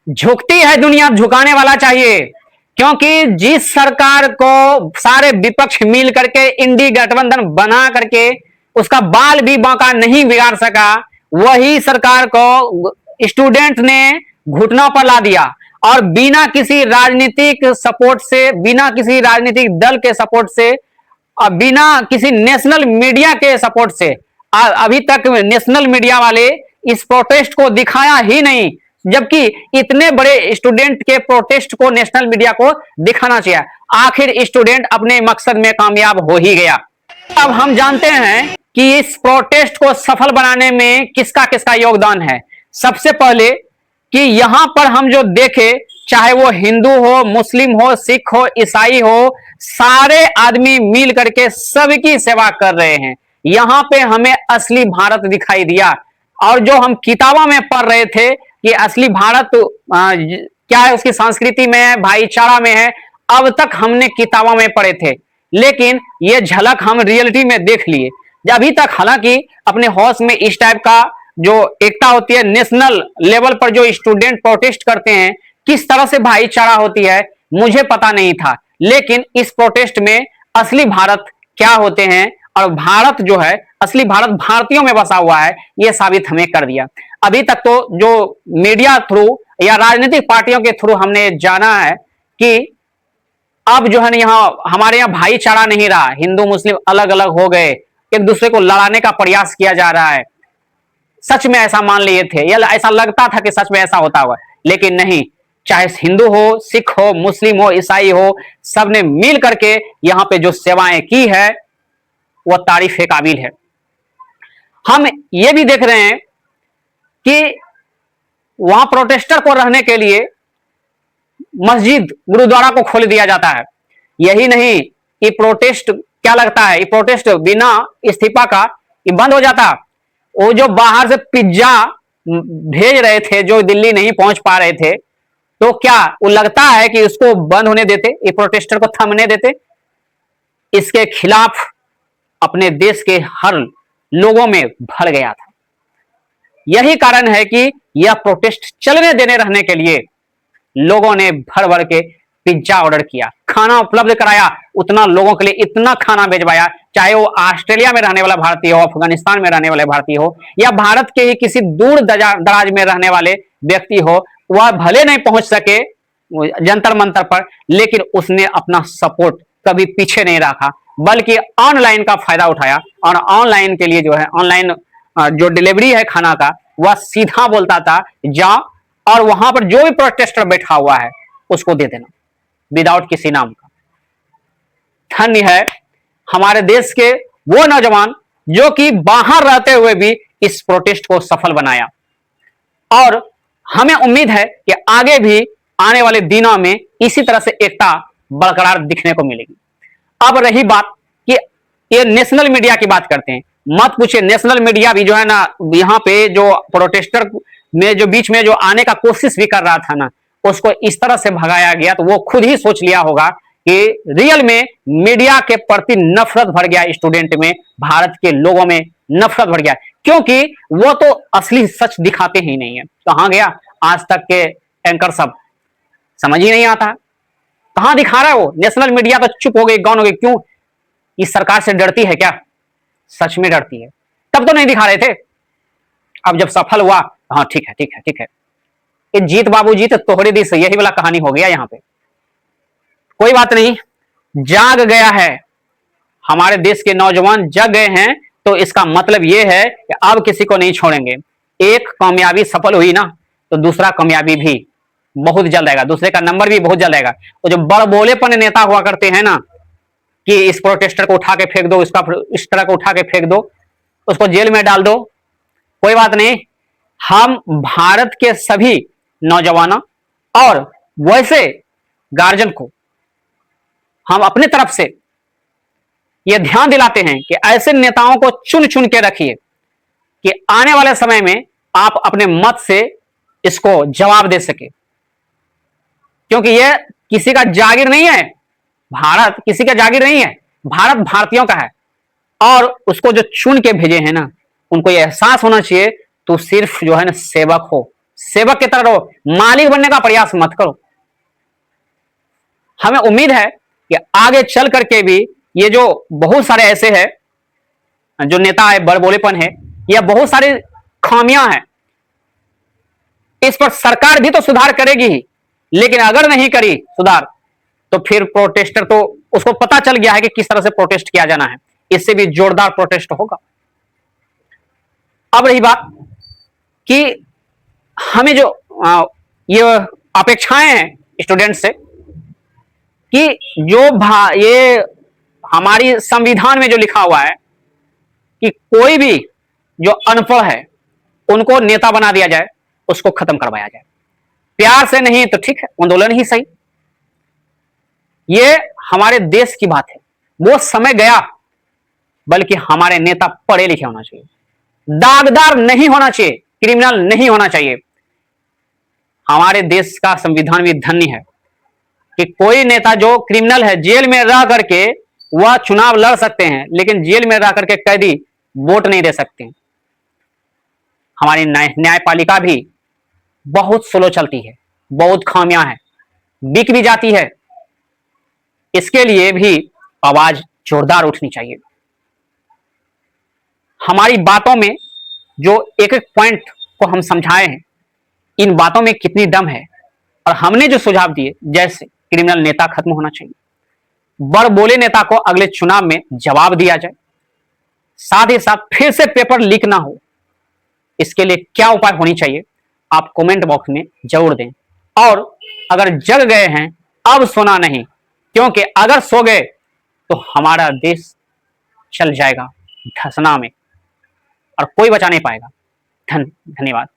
झुकती है दुनिया, झुकाने वाला चाहिए। क्योंकि जिस सरकार को सारे विपक्ष मिल करके इंडी गठबंधन बना करके उसका बाल भी बांका नहीं बिगाड़ सका, वही सरकार को स्टूडेंट ने घुटनों पर ला दिया। और बिना किसी राजनीतिक सपोर्ट से, बिना किसी राजनीतिक दल के सपोर्ट से, बिना किसी नेशनल मीडिया के सपोर्ट से अभी तक नेशनल मीडिया वाले इस प्रोटेस्ट को दिखाया ही नहीं, जबकि इतने बड़े स्टूडेंट के प्रोटेस्ट को नेशनल मीडिया को दिखाना चाहिए। आखिर स्टूडेंट अपने मकसद में कामयाब हो ही गया। अब हम जानते हैं कि इस प्रोटेस्ट को सफल बनाने में किसका किसका योगदान है। सबसे पहले कि यहां पर हम जो देखे, चाहे वो हिंदू हो, मुस्लिम हो, सिख हो, ईसाई हो, सारे आदमी मिल करके सबकी सेवा कर रहे हैं। यहां पे हमें असली भारत दिखाई दिया। और जो हम किताबों में पढ़ रहे थे कि असली भारत क्या है, उसकी संस्कृति में है, भाईचारा में है, अब तक हमने किताबों में पढ़े थे, लेकिन ये झलक हम रियलिटी में देख लिए। अभी तक हालांकि अपने होश में इस टाइप का जो एकता होती है, नेशनल लेवल पर जो स्टूडेंट प्रोटेस्ट करते हैं, किस तरह से भाईचारा होती है, मुझे पता नहीं था। लेकिन इस प्रोटेस्ट में असली भारत क्या होते हैं और भारत जो है, असली भारत भारतीयों में बसा हुआ है, यह साबित हमें कर दिया। अभी तक तो जो मीडिया थ्रू या राजनीतिक पार्टियों के थ्रू हमने जाना है कि अब जो है यहाँ हमारे यहाँ भाईचारा नहीं रहा, हिंदू मुस्लिम अलग अलग हो गए, एक दूसरे को लड़ाने का प्रयास किया जा रहा है। सच में ऐसा मान लिए थे, या ऐसा लगता था कि सच में ऐसा होता हुआ, लेकिन नहीं। चाहे हिंदू हो, सिख हो, मुस्लिम हो, ईसाई हो, सबने मिल करके यहाँ पे जो सेवाएं की है वह तारीफ के काबिल है। हम ये भी देख रहे हैं कि वहां प्रोटेस्टर को रहने के लिए मस्जिद, गुरुद्वारा को खोल दिया जाता है। यही नहीं, ये प्रोटेस्ट क्या लगता है, ये प्रोटेस्ट बिना इस्तीफा का ये बंद हो जाता। वो जो बाहर से पिज्जा भेज रहे थे, जो दिल्ली नहीं पहुंच पा रहे थे, तो क्या वो लगता है कि उसको बंद होने देते, ये प्रोटेस्टर को थमने देते? इसके खिलाफ अपने देश के हर लोगों में भर गया था। यही कारण है कि यह प्रोटेस्ट चलने देने रहने के लिए लोगों ने भर भर के पिज्जा ऑर्डर किया, खाना उपलब्ध कराया, उतना लोगों के लिए इतना खाना भेजवाया, चाहे वो ऑस्ट्रेलिया में रहने वाला भारतीय हो, अफगानिस्तान में रहने वाले भारतीय हो, या भारत के ही किसी दूर दराज में रहने वाले व्यक्ति हो, वह भले नहीं पहुंच सके जंतर मंतर पर, लेकिन उसने अपना सपोर्ट कभी पीछे नहीं रखा, बल्कि ऑनलाइन का फायदा उठाया। और ऑनलाइन के लिए जो है, ऑनलाइन जो डिलीवरी है खाना का, वह सीधा बोलता था जा और वहां पर जो भी प्रोटेस्टर बैठा हुआ है उसको दे देना, विदाउट किसी नाम का। धन्य है हमारे देश के वो नौजवान जो कि बाहर रहते हुए भी इस प्रोटेस्ट को सफल बनाया। और हमें उम्मीद है कि आगे भी आने वाले दिनों में इसी तरह से एकता बरकरार दिखने को मिलेगी। अब रही बात कि ये नेशनल मीडिया की बात करते हैं, मत पूछिए, नेशनल मीडिया भी जो है ना, यहाँ पे जो प्रोटेस्टर में जो बीच में जो आने का कोशिश भी कर रहा था ना, उसको इस तरह से भगाया गया, तो वो खुद ही सोच लिया होगा कि रियल में मीडिया के प्रति नफरत भर गया स्टूडेंट में, भारत के लोगों में नफरत भर गया, क्योंकि वो तो असली सच दिखाते ही नहीं है। कहां गया आज तक के एंकर, सब समझ ही नहीं आता, कहां दिखा रहा है वो। नेशनल मीडिया तो चुप हो गई, गौन हो गई। क्यों? इस सरकार से डरती है क्या? सच में डरती है। तब तो नहीं दिखा रहे थे, अब जब सफल हुआ, हाँ ठीक है ठीक है ठीक है, ये जीत बाबू जीत तोहरे दी से, यही वाला कहानी हो गया यहाँ पे। कोई बात नहीं, जाग गया है हमारे देश के नौजवान, जग गए हैं, तो इसका मतलब यह है कि अब किसी को नहीं छोड़ेंगे। एक कामयाबी सफल हुई ना, तो दूसरा कामयाबी भी बहुत जल्द आएगा, दूसरे का नंबर भी बहुत जल्द आएगा। वो जो बड़बोलेपन नेता हुआ करते हैं ना, कि इस प्रोटेस्टर को उठा के फेंक दो, इसका इस तरह को उठा के फेंक दो, उसको जेल में डाल दो, कोई बात नहीं। हम भारत के सभी नौजवानों और वैसे गार्जियन को हम अपने तरफ से यह ध्यान दिलाते हैं कि ऐसे नेताओं को चुन चुन के रखिए कि आने वाले समय में आप अपने मत से इसको जवाब दे सके, क्योंकि यह किसी का जागीर नहीं है, भारत किसी का जागीर नहीं है, भारत भारतीयों का है। और उसको जो चुन के भेजे हैं ना, उनको यह एहसास होना चाहिए तो सिर्फ जो है ना सेवक हो, सेवक की तरह रहो, मालिक बनने का प्रयास मत करो। हमें उम्मीद है कि आगे चल करके भी ये जो बहुत सारे ऐसे हैं जो नेता है, बड़बोलेपन है, या बहुत सारी खामियां हैं, इस पर सरकार भी तो सुधार करेगी ही। लेकिन अगर नहीं करी सुधार तो फिर प्रोटेस्टर तो उसको पता चल गया है कि किस तरह से प्रोटेस्ट किया जाना है, इससे भी जोरदार प्रोटेस्ट होगा। अब रही बात कि हमें जो ये अपेक्षाएं हैं स्टूडेंट से कि जो ये हमारी संविधान में जो लिखा हुआ है कि कोई भी जो अनपढ़ है उनको नेता बना दिया जाए, उसको खत्म करवाया जाए। प्यार से नहीं तो ठीक है, आंदोलन ही सही। ये हमारे देश की बात है, वो समय गया। बल्कि हमारे नेता पढ़े लिखे होना चाहिए, दागदार नहीं होना चाहिए, क्रिमिनल नहीं होना चाहिए। हमारे देश का संविधान भी धन्य है कि कोई नेता जो क्रिमिनल है, जेल में रह करके वह चुनाव लड़ सकते हैं, लेकिन जेल में रह करके कैदी वोट नहीं दे सकते। हमारी न्यायपालिका भी बहुत स्लो चलती है, बहुत खामियां हैं, बिक भी जाती है। इसके लिए भी आवाज जोरदार उठनी चाहिए। हमारी बातों में जो एक एक पॉइंट को हम समझाए हैं, इन बातों में कितनी दम है, और हमने जो सुझाव दिए, जैसे क्रिमिनल नेता खत्म होना चाहिए, बड़बोले नेता को अगले चुनाव में जवाब दिया जाए, साथ ही साथ फिर से पेपर लीक ना हो, इसके लिए क्या उपाय होनी चाहिए आप कमेंट बॉक्स में जरूर दें। और अगर जग गए हैं अब सोना नहीं, क्योंकि अगर सो गए तो हमारा देश चल जाएगा धंसना में और कोई बचा नहीं पाएगा। धन्यवाद।